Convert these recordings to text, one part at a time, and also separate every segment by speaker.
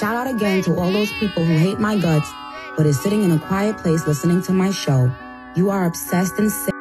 Speaker 1: Shout out again to all those people who hate my guts, but is sitting in a quiet place listening to my show. You are obsessed and sick.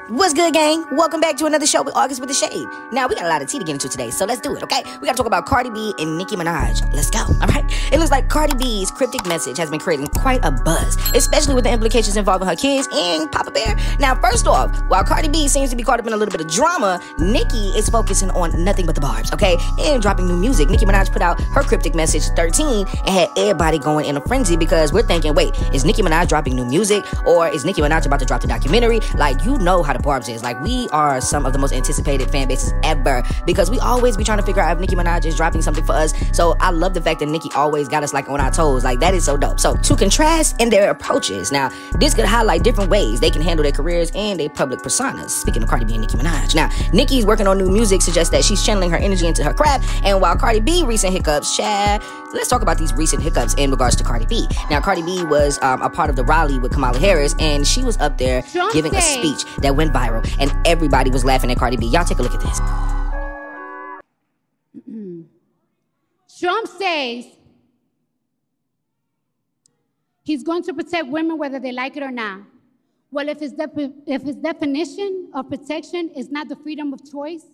Speaker 2: What's good, gang? Welcome back to another show with August with the Shade. Now, we got a lot of tea to get into today, so let's do it, okay? We gotta talk about Cardi B and Nicki Minaj. Let's go, all right? It looks like Cardi B's cryptic message has been creating quite a buzz, especially with the implications involving her kids and Papa Bear. Now, first off, while Cardi B seems to be caught up in a little bit of drama, Nicki is focusing on nothing but the barbs, okay? And dropping new music. Nicki Minaj put out her cryptic message 13 and had everybody going in a frenzy because we're thinking, wait, is Nicki Minaj dropping new music, or is Nicki Minaj about to drop the documentary? Like, you know how the barbs is. Like, we are some of the most anticipated fan bases ever because we always be trying to figure out if Nicki Minaj is dropping something for us. So I love the fact that Nicki always got us like on our toes. Like, that is so dope. So to contrast in their approaches, now this could highlight different ways they can handle their careers and their public personas. Speaking of Cardi B and Nicki Minaj, now Nicki's working on new music suggests that she's channeling her energy into her craft, and while Cardi B recent hiccups, let's talk about these recent hiccups in regards to Cardi B. Now, Cardi B was a part of the rally with Kamala Harris, and she was up there giving a speech that went viral, and everybody was laughing at Cardi B. Y'all take a look at this.
Speaker 3: Trump says he's going to protect women whether they like it or not. Well, if his definition of protection is not the freedom of choice.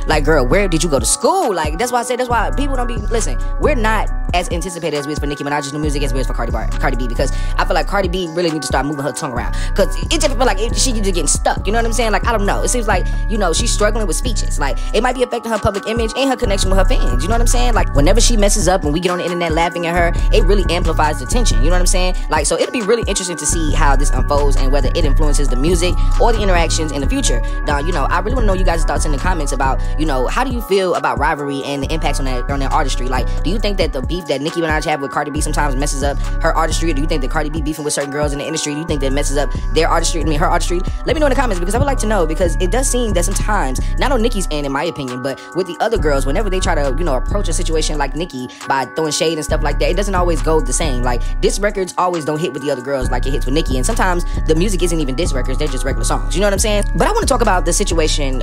Speaker 2: Like, girl, where did you go to school? Like, that's why I said, that's why people don't be, listen, we're not as anticipated as we is for Nicki Minaj's new music as we is for Cardi B, because I feel like Cardi B really needs to start moving her tongue around, because it just feel like she just getting stuck, you know what I'm saying? Like, I don't know, it seems like, you know, she's struggling with speeches. Like, it might be affecting her public image and her connection with her fans, you know what I'm saying? Like, whenever she messes up and we get on the internet laughing at her, it really amplifies the tension, you know what I'm saying? Like, so it'll be really interesting to see how this unfolds and whether it influences the music or the interactions in the future. Now, you know, I really want to know you guys' thoughts in the comments about, you know, how do you feel about rivalry and the impacts on their artistry? Like, do you think that the beef that Nicki Minaj have with Cardi B sometimes messes up her artistry? Or do you think that Cardi B beefing with certain girls in the industry, do you think that messes up their artistry, her artistry? Let me know in the comments, because I would like to know, because it does seem that sometimes, not on Nicki's end in my opinion, but with the other girls, whenever they try to, you know, approach a situation like Nicki by throwing shade and stuff like that, it doesn't always go the same. Like, diss records always don't hit with the other girls like it hits with Nicki, and sometimes the music isn't even diss records, they're just regular songs, you know what I'm saying? But I want to talk about the situation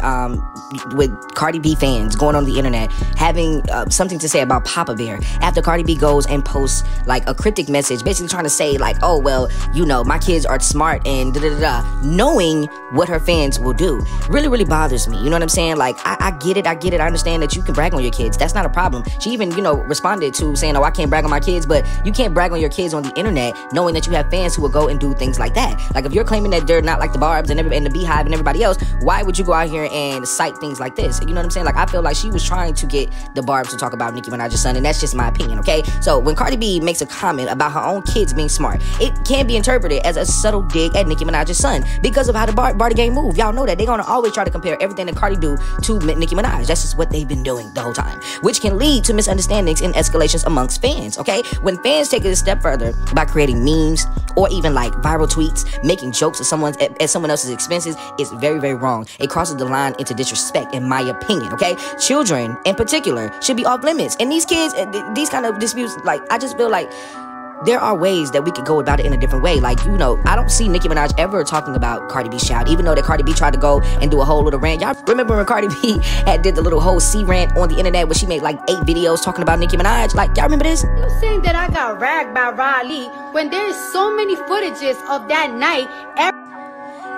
Speaker 2: with Cardi B fans going on the internet having something to say about Papa Bear after Cardi B goes and posts like a cryptic message, basically trying to say like, oh, well, you know, my kids are smart and da-da-da-da, knowing what her fans will do. Really bothers me, you know what I'm saying? Like, I get it, I understand that you can brag on your kids, that's not a problem. She even, you know, responded to saying, oh, I can't brag on my kids, but you can't brag on your kids on the internet knowing that you have fans who will go and do things like that. Like, if you're claiming that they're not like the Barbs and the Beehive and everybody else, why would you go out here and cite things like this? You know what I'm saying? Like, I feel like she was trying to get the Barbs to talk about Nicki Minaj's son, and that's just my opinion, okay? So when Cardi B makes a comment about her own kids being smart, it can be interpreted as a subtle dig at Nicki Minaj's son because of how the Bardi gang move. Y'all know that they're gonna always try to compare everything that Cardi do to Nicki Minaj. That's just what they've been doing the whole time, which can lead to misunderstandings and escalations amongst fans, okay? When fans take it a step further by creating memes or even like viral tweets, making jokes at someone else's expenses, it's very wrong. It crosses the line into disrespect, in my opinion, okay? Children in particular should be off limits, and these kids, these kind of disputes, like, I just feel like there are ways that we could go about it in a different way. Like, you know, I don't see Nicki Minaj ever talking about Cardi B's child, even though that Cardi B tried to go and do a whole little rant. Y'all remember when Cardi B did the little whole C rant on the internet where she made like 8 videos talking about Nicki Minaj? Like, y'all remember this?
Speaker 3: You saying that I got ragged by Riley when there's so many footages of that night.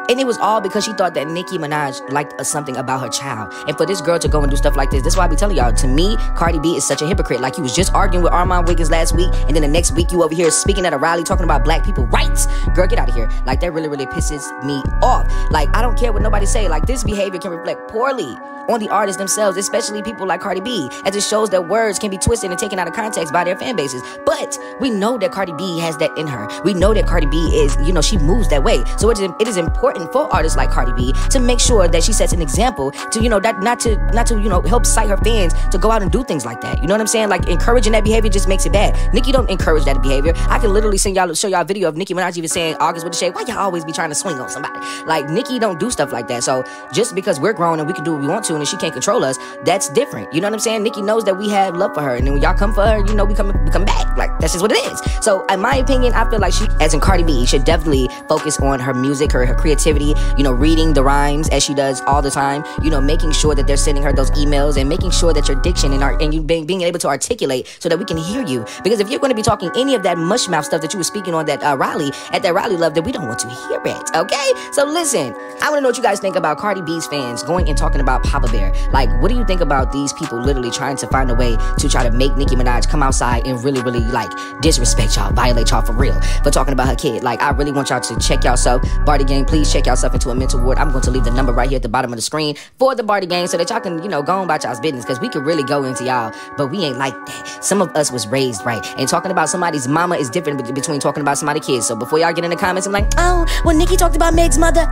Speaker 2: And it was all because she thought that Nicki Minaj liked something about her child. And for this girl to go and do stuff like this, that's why I be telling y'all, to me, Cardi B is such a hypocrite. Like, you was just arguing with Armand Wiggins last week, and then the next week you over here speaking at a rally talking about black people rights. Girl, get out of here. Like, that really pisses me off. Like, I don't care what nobody say. Like, this behavior can reflect poorly on the artists themselves, especially people like Cardi B, as it shows that words can be twisted and taken out of context by their fan bases. But we know that Cardi B has that in her. We know that Cardi B is, you know, she moves that way. So it is important for artists like Cardi B to make sure that she sets an example to, you know, that not to you know, help cite her fans to go out and do things like that. You know what I'm saying? Like, encouraging that behavior just makes it bad. Nicki don't encourage that behavior. I can literally show y'all a video of Nicki Minaj even saying, August with the Shade, why y'all always be trying to swing on somebody? Like, Nicki don't do stuff like that. So just because we're grown and we can do what we want to, and she can't control us, that's different. You know what I'm saying? Nicki knows that we have love for her, and then when y'all come for her, you know, we come back. Like, that's just what it is. So in my opinion, I feel like she, as in Cardi B, should definitely focus on her music, her creativity, you know, reading the rhymes as she does all the time, you know, making sure that they're sending her those emails and making sure that your diction and you being able to articulate so that we can hear you. Because if you're going to be talking any of that mush mouth stuff that you were speaking on that rally, at that rally, love, that we don't want to hear it, okay? So listen, I want to know what you guys think about Cardi B's fans going and talking about Papa Bear. Like, what do you think about these people literally trying to find a way to try to make Nicki Minaj come outside and really, really, like, disrespect y'all, violate y'all for real, for talking about her kid? Like, I really want y'all to check yourself. Bardi Gang, please check yourself into a mental ward. I'm going to leave the number right here at the bottom of the screen for the Bardi Gang so that y'all can, you know, go on about y'all's business, because we could really go into y'all, but we ain't like that. Some of us was raised right, and talking about somebody's mama is different between talking about somebody's kids. So before y'all get in the comments, I'm like, oh, well, Nicki talked about Meg's mother.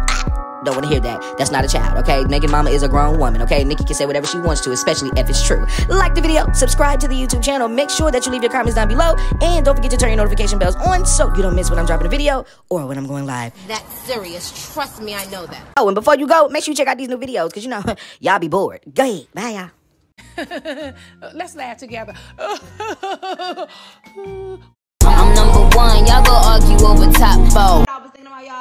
Speaker 2: Don't want to hear that. That's not a child, okay? Megan mama is a grown woman, okay? Nicki can say whatever she wants to, especially if it's true. Like the video, subscribe to the YouTube channel, make sure that you leave your comments down below, and don't forget to turn your notification bells on so you don't miss when I'm dropping a video or when I'm going live.
Speaker 4: That's serious. Trust me, I know that.
Speaker 2: Oh, and before you go, make sure you check out these new videos, because, you know, y'all be bored. Go ahead. Bye, y'all.
Speaker 5: Let's laugh together.
Speaker 4: I'm number one. Y'all go argue over top 4.
Speaker 5: I was thinking about y'all.